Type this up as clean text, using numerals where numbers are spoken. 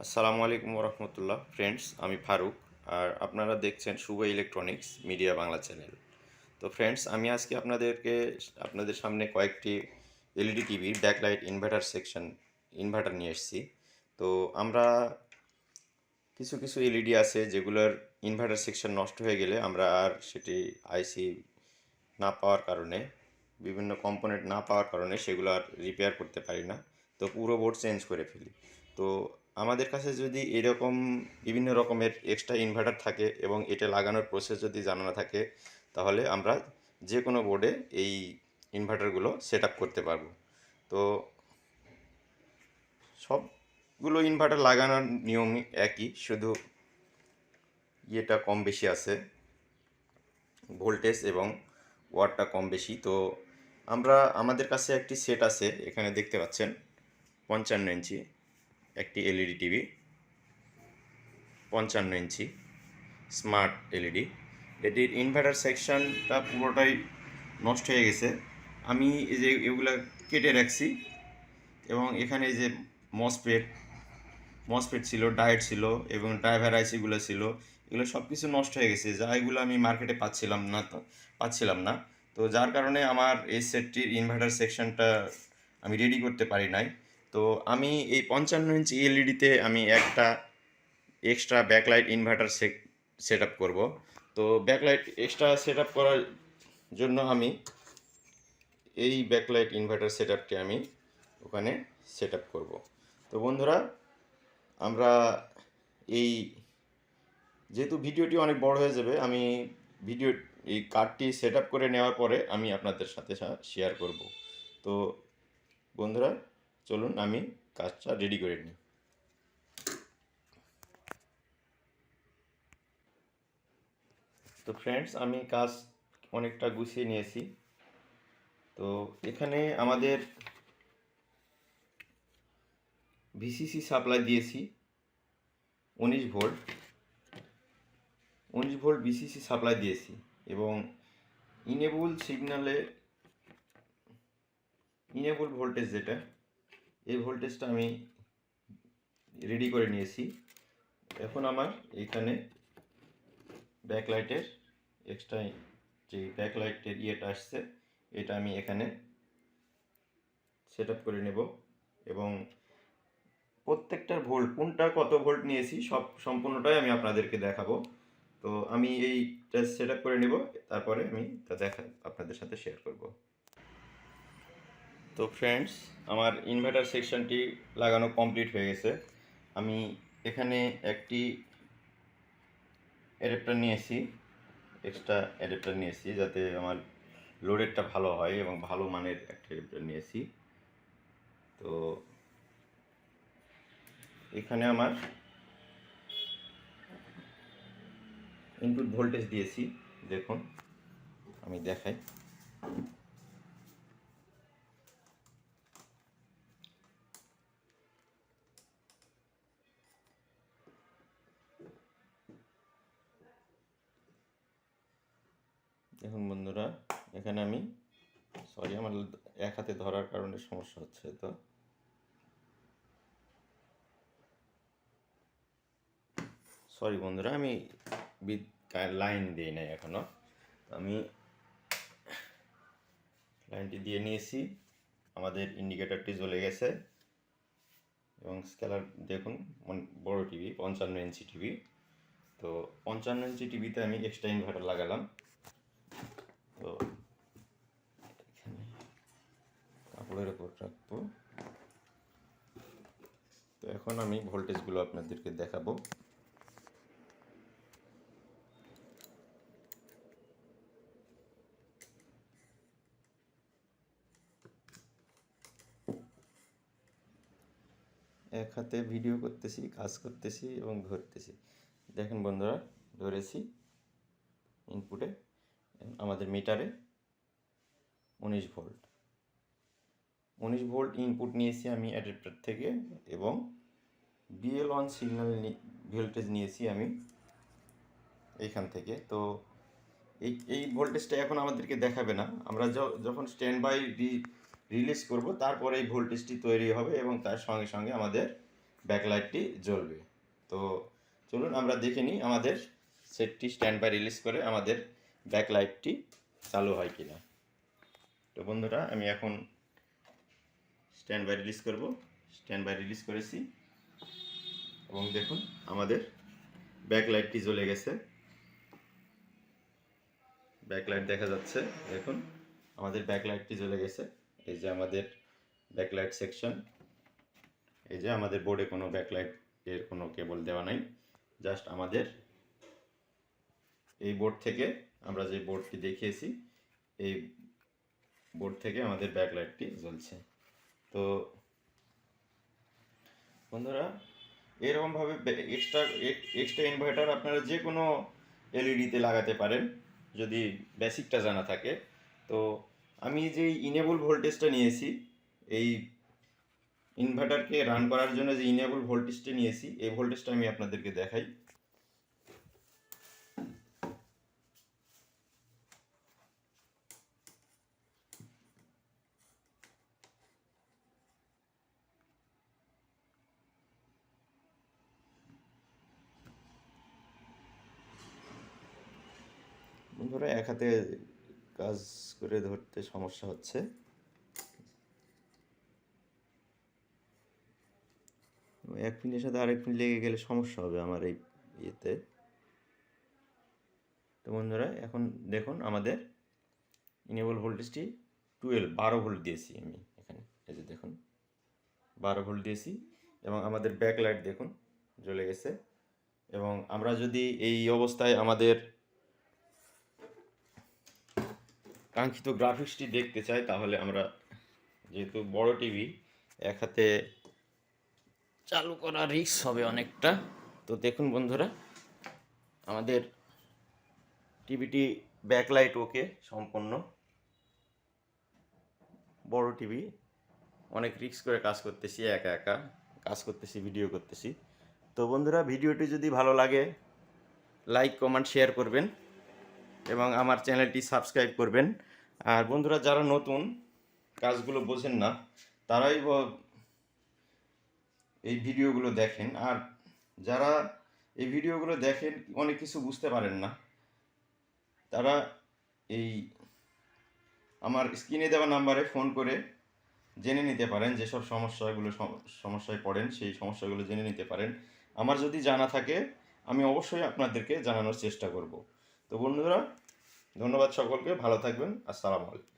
আসসালামু আলাইকুম রহমতুল্লাহ ফ্রেন্ডস, আমি ফারুক। আর আপনারা দেখছেন শুভ ইলেকট্রনিক্স মিডিয়া বাংলা চ্যানেল। তো ফ্রেন্ডস, আমি আজকে আপনাদের সামনে কয়েকটি এলইডি টিভির ব্যাকলাইট ইনভার্টার নিয়ে এসেছি। তো আমরা কিছু কিছু এলইডি আছে যেগুলোর ইনভার্টার সেকশন নষ্ট হয়ে গেলে আমরা আর সেটি আইসি না পাওয়ার কারণে, বিভিন্ন কম্পোনেন্ট না পাওয়ার কারণে সেগুলো আর রিপেয়ার করতে পারি না। তো পুরো বোর্ড চেঞ্জ করে ফেলি। তো আমাদের কাছে যদি এরকম বিভিন্ন রকমের এক্সট্রা ইনভার্টার থাকে এবং এটা লাগানোর প্রসেস যদি জানা থাকে, তাহলে আমরা যে কোনো বোর্ডে এই ইনভার্টারগুলো সেট আপ করতে পারবো। তো সবগুলো ইনভার্টার লাগানোর নিয়মই একই, শুধু ইয়েটা কম বেশি আছে, ভোল্টেজ এবং ওয়াটটা কম বেশি। তো আমাদের কাছে একটি সেট আছে, এখানে দেখতে পাচ্ছেন 55 ইঞ্চি একটি এলইডি টিভি, 55 ইঞ্চি স্মার্ট এলইডি। এটির ইনভার্টার সেকশনটা পুরোটাই নষ্ট হয়ে গেছে। আমি এই যে এগুলো কেটে রাখছি এবং এখানে এই যে মসফেট মসফেট ছিল, ডায়েট ছিল এবং ড্রাইভার আইসিগুলো ছিল, এগুলো সব কিছু নষ্ট হয়ে গেছে, যা এগুলো আমি মার্কেটে পাচ্ছিলাম না। তো যার কারণে আমার এই সেটটির ইনভার্টার সেকশনটা আমি রেডি করতে পারি নাই। তো আমি এই 55 ইঞ্চি এলইডিতে আমি একটা extra backlight inverter set up করবো। তো ব্যাকলাইট এক্সট্রা সেট আপ করার জন্য আমি এই ব্যাকলাইট ইনভার্টার সেট আপটি আমি ওখানে সেট আপ করবো। তো বন্ধুরা, আমরা এই যেহেতু ভিডিওটি অনেক বড় হয়ে যাবে, আমি এই কার্ডটি সেট আপ করে নেওয়ার পরে আমি আপনাদের সাথে শেয়ার করব। তো বন্ধুরা, চলুন আমি কাজটা রেডি করে নিই। তো ফ্রেন্ডস, আমি কাজ অনেকটা গুছিয়ে নিয়েছি। তো এখানে আমাদের ভিসিসি সাপ্লাই দিয়েছি 19 ভোল্ট, 19 ভোল্ট ভিসিসি সাপ্লাই দিয়েছি এবং ইনেবল ভোল্টেজ যেটা, এই ভোল্টেজটা আমি রেডি করে নিয়েছি। এখন আমার এইখানে ব্যাকলাইটের এক্সট্রা যে ব্যাকলাইটের ইয়েটা আসছে, এটা আমি এখানে সেট আপ করে নেব এবং প্রত্যেকটার ভোল্ট কোনটা কত ভোল্ট নিয়েছি সম্পূর্ণটাই আমি আপনাদেরকে দেখাবো। তো আমি এইটা সেট আপ করে নেব, তারপরে আমি তা আপনাদের সাথে শেয়ার করব। তো ফ্রেন্ডস, আমার ইনভার্টার সেকশনটি লাগানো কমপ্লিট হয়ে গেছে। আমি এখানে একটি এক্সট্রা অ্যাডাপ্টার নিয়েছি যাতে আমার লোডেরটা ভালো হয় এবং ভালো মানের একটা অ্যাডাপ্টার নিয়েছি। তো এখানে আমার ইনপুট ভোল্টেজ দিয়েছি, দেখুন আমি দেখাই। দেখুন বন্ধুরা, এখানে আমি আমার এক হাতে ধরার কারণে সমস্যা হচ্ছে। তো বন্ধুরা, আমি লাইন দিই নাই এখনো। আমি লাইনটি দিয়ে নিয়েছি, আমাদের ইন্ডিকেটরটি জ্বলে গেছে এবং স্কেলার দেখুন, বড় টিভি, 55 ইঞ্চি টিভি। তো 55 ইঞ্চি টিভিতে আমি এক্সট্রা ইনভার্টার লাগালাম। তো এখানে কাপড়ের উপর রাখবো। তো এখন আমি ভোল্টেজগুলো আপনাদেরকে দেখাবো। এক হাতে ভিডিও করতেছি, কাজ করতেছি এবং ধরতেছি। দেখেন বন্ধুরা, ধরেছি ইনপুটে, আমাদের মিটারে 19 ভোল্ট ইনপুট নিয়েছি আমি অ্যাডাপ্টার থেকে এবং BL1 সিগন্যাল ভোল্টেজ নিয়েছি আমি এইখান থেকে। তো এই ভোল্টেজটা এখন আমাদেরকে দেখাবে না, আমরা যখন স্ট্যান্ড বাই রিলিজ করব তারপরে এই ভোল্টেজটি তৈরি হবে এবং তার সঙ্গে সঙ্গে আমাদের ব্যাকলাইটটি জ্বলবে। তো চলুন আমরা দেখে নিই আমাদের সেটটি স্ট্যান্ড বাই রিলিজ করে আমাদের ব্যাকলাইটটি চালু হয় কিনা। তো বন্ধুরা আমি এখন স্ট্যান্ড বাই রিলিজ করব। স্ট্যান্ড বাই রিলিজ করেছি এবং দেখুন আমাদের ব্যাকলাইটটি জ্বলে গেছে। ব্যাকলাইট দেখা যাচ্ছে, দেখুন আমাদের ব্যাকলাইটটি জ্বলে গেছে। এই যে আমাদের ব্যাকলাইট সেকশন, এই যে আমাদের বোর্ডে কোনো ব্যাকলাইট এর কোনো কেবল দেওয়া নাই, জাস্ট আমাদের এই বোর্ড থেকে আমরা যে বোর্ডটি দেখিয়েছি এই বোর্ড থেকে আমাদের ব্যাকলাইটটি জ্বলছে। তো বন্ধুরা এরকমভাবে এক্সট্রা ইনভার্টার আপনারা যে কোনো এলইডিতে লাগাতে পারেন যদি বেসিকটা জানা থাকে। তো আমি যে ইনেবল ভোল্টেজটা নিয়েছি, এই ইনভার্টারকে রান করার জন্য যে ইনেবল ভোল্টেজটা নিয়েছি, এই ভোল্টেজটা আমি আপনাদেরকে দেখাই। বন্ধুরা এক হাতে কাজ করে ধরতে সমস্যা হচ্ছে, এক মিনিটের সাথে আরেক মিনিট লেগে গেলে সমস্যা হবে আমার এই ইয়েতে। তো বন্ধুরা এখন দেখুন আমাদের ইনেবল ভোল্টেজটি 12 ভোল্ট দিয়েছি আমি এখানে, এই যে দেখুন 12 ভোল্ট দিয়েছি এবং আমাদের ব্যাকলাইট দেখুন জ্বলে গেছে। এবং আমরা যদি এই অবস্থায় আমাদের কাঙ্ক্ষিত গ্রাফিক্সটি দেখতে চাই তাহলে আমরা, যেহেতু বড় টিভি, এক হাতে চালু করা রিস্ক হবে অনেকটা। তো দেখুন বন্ধুরা আমাদের টিভিটি ব্যাকলাইট ওকে সম্পূর্ণ, বড় টিভি, অনেক রিস্ক করে কাজ করতেছি, একা একা কাজ করতেছি, ভিডিও করতেছি। তো বন্ধুরা ভিডিওটি যদি ভালো লাগে লাইক কমেন্ট শেয়ার করবেন এবং আমার চ্যানেলটি সাবস্ক্রাইব করবেন। আর বন্ধুরা যারা নতুন কাজগুলো বোঝেন না তারাই এই ভিডিওগুলো দেখেন, আর যারা এই ভিডিওগুলো দেখেন অনেক কিছু বুঝতে পারেন না, তারা এই আমার স্ক্রিনে দেওয়া নাম্বারে ফোন করে জেনে নিতে পারেন, যেসব সমস্যায় পড়েন সেই সমস্যাগুলো জেনে নিতে পারেন। আমার যদি জানা থাকে আমি অবশ্যই আপনাদেরকে জানানোর চেষ্টা করব। তো বন্ধুরা ধন্যবাদ সকলকে, ভালো থাকবেন, আসসালামু আলাইকুম।